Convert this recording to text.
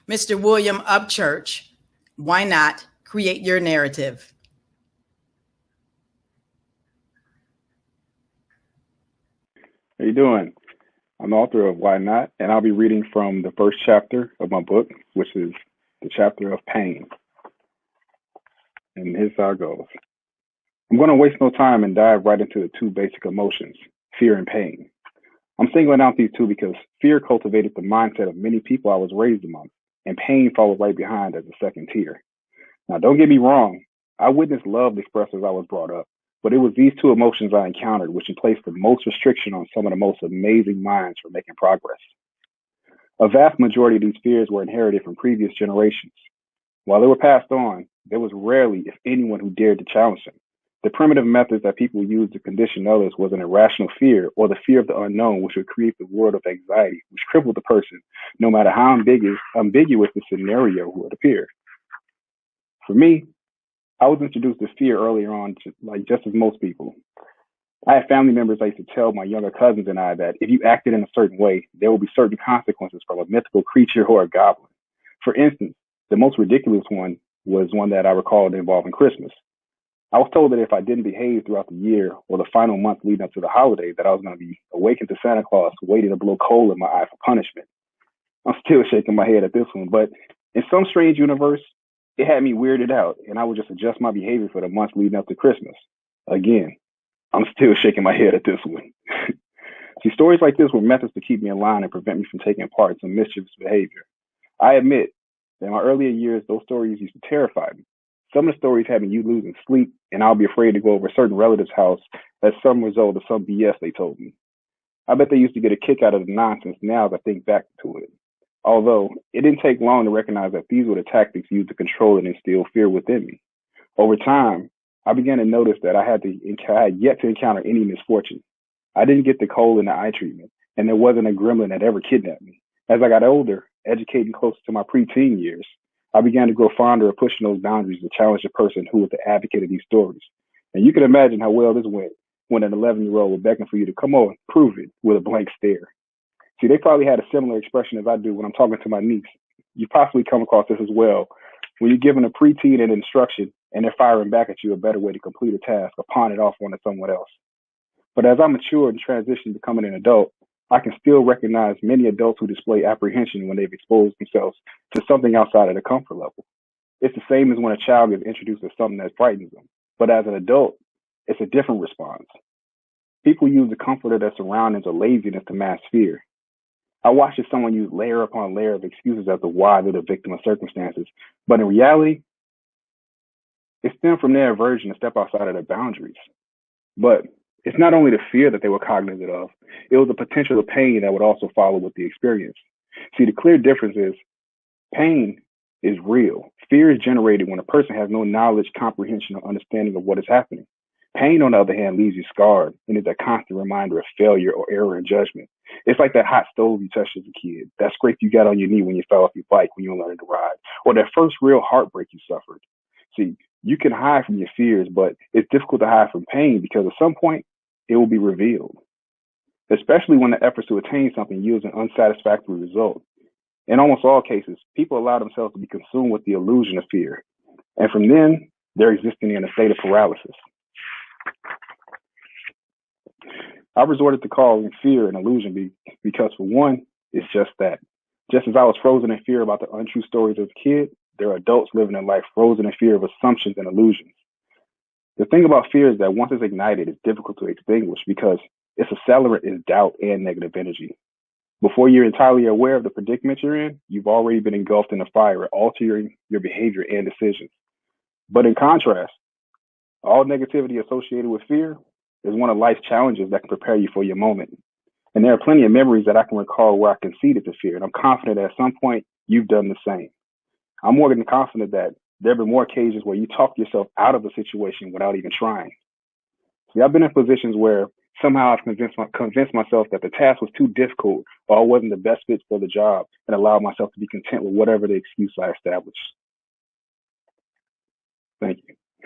Mr. William UpChurch, why not create your narrative? How you doing? I'm the author of Why Not, and I'll be reading from the first chapter of my book, which is the chapter of pain. And here's how it goes. I'm going to waste no time and dive right into the two basic emotions, fear and pain. I'm singling out these two because fear cultivated the mindset of many people I was raised among, and pain followed right behind as a second tier. Now, don't get me wrong, I witnessed love expressed as I was brought up, but it was these two emotions I encountered which placed the most restriction on some of the most amazing minds for making progress. A vast majority of these fears were inherited from previous generations. While they were passed on, there was rarely, if anyone, who dared to challenge them. The primitive methods that people used to condition others was an irrational fear or the fear of the unknown, which would create the world of anxiety, which crippled the person, no matter how ambiguous the scenario would appear. For me, I was introduced to fear earlier on, just as most people. I had family members I used to tell my younger cousins and I that if you acted in a certain way, there will be certain consequences from a mythical creature or a goblin. For instance, the most ridiculous one was one that I recalled involving Christmas. I was told that if I didn't behave throughout the year or the final month leading up to the holiday, that I was going to be awakened to Santa Claus waiting to blow coal in my eye for punishment. I'm still shaking my head at this one, but in some strange universe, it had me weirded out, and I would just adjust my behavior for the months leading up to Christmas. Again, I'm still shaking my head at this one. See, stories like this were methods to keep me in line and prevent me from taking part in some mischievous behavior. I admit that in my earlier years, those stories used to terrify me. Some of the stories had me losing sleep, and I'll be afraid to go over a certain relative's house as some result of some BS they told me. I bet they used to get a kick out of the nonsense now as I think back to it. Although, it didn't take long to recognize that these were the tactics used to control and instill fear within me. Over time, I began to notice that I had yet to encounter any misfortune. I didn't get the cold in the eye treatment, and there wasn't a gremlin that ever kidnapped me. As I got older, educating closer to my preteen years, I began to grow fonder of pushing those boundaries to challenge the person who was the advocate of these stories. And you can imagine how well this went when an 11-year-old would beckon for you to come on, prove it, with a blank stare. See, they probably had a similar expression as I do when I'm talking to my niece. You possibly come across this as well. When you're giving a preteen an instruction and they're firing back at you a better way to complete a task or pawn it off onto someone else. But as I mature and transition to becoming an adult, I can still recognize many adults who display apprehension when they've exposed themselves to something outside of their comfort level. It's the same as when a child gets introduced to something that frightens them. But as an adult, it's a different response. People use the comfort of their surroundings or laziness to mask fear. I watched as someone use layer upon layer of excuses as to why they're the victim of circumstances. But in reality, it stemmed from their aversion to step outside of their boundaries. But it's not only the fear that they were cognizant of, it was the potential of pain that would also follow with the experience. See, the clear difference is pain is real. Fear is generated when a person has no knowledge, comprehension, or understanding of what is happening. Pain, on the other hand, leaves you scarred and is a constant reminder of failure or error in judgment. It's like that hot stove you touched as a kid, that scrape you got on your knee when you fell off your bike when you were learning to ride, or that first real heartbreak you suffered. See, you can hide from your fears, but it's difficult to hide from pain because at some point it will be revealed, especially when the efforts to attain something yields an unsatisfactory result. In almost all cases, people allow themselves to be consumed with the illusion of fear, and from then, they're existing in a state of paralysis. I resorted to calling fear an illusion because, for one, it's just that. Just as I was frozen in fear about the untrue stories as a kid, there are adults living in life frozen in fear of assumptions and illusions. The thing about fear is that once it's ignited, it's difficult to extinguish because its accelerant is doubt and negative energy. Before you're entirely aware of the predicament you're in, you've already been engulfed in the fire, altering your behavior and decisions. But in contrast, all negativity associated with fear is one of life's challenges that can prepare you for your moment. And there are plenty of memories that I can recall where I conceded to fear, and I'm confident that at some point you've done the same. I'm more than confident that there have been more occasions where you talk yourself out of a situation without even trying. See, I've been in positions where somehow I've convinced myself that the task was too difficult or I wasn't the best fit for the job and allowed myself to be content with whatever the excuse I established. Thank you.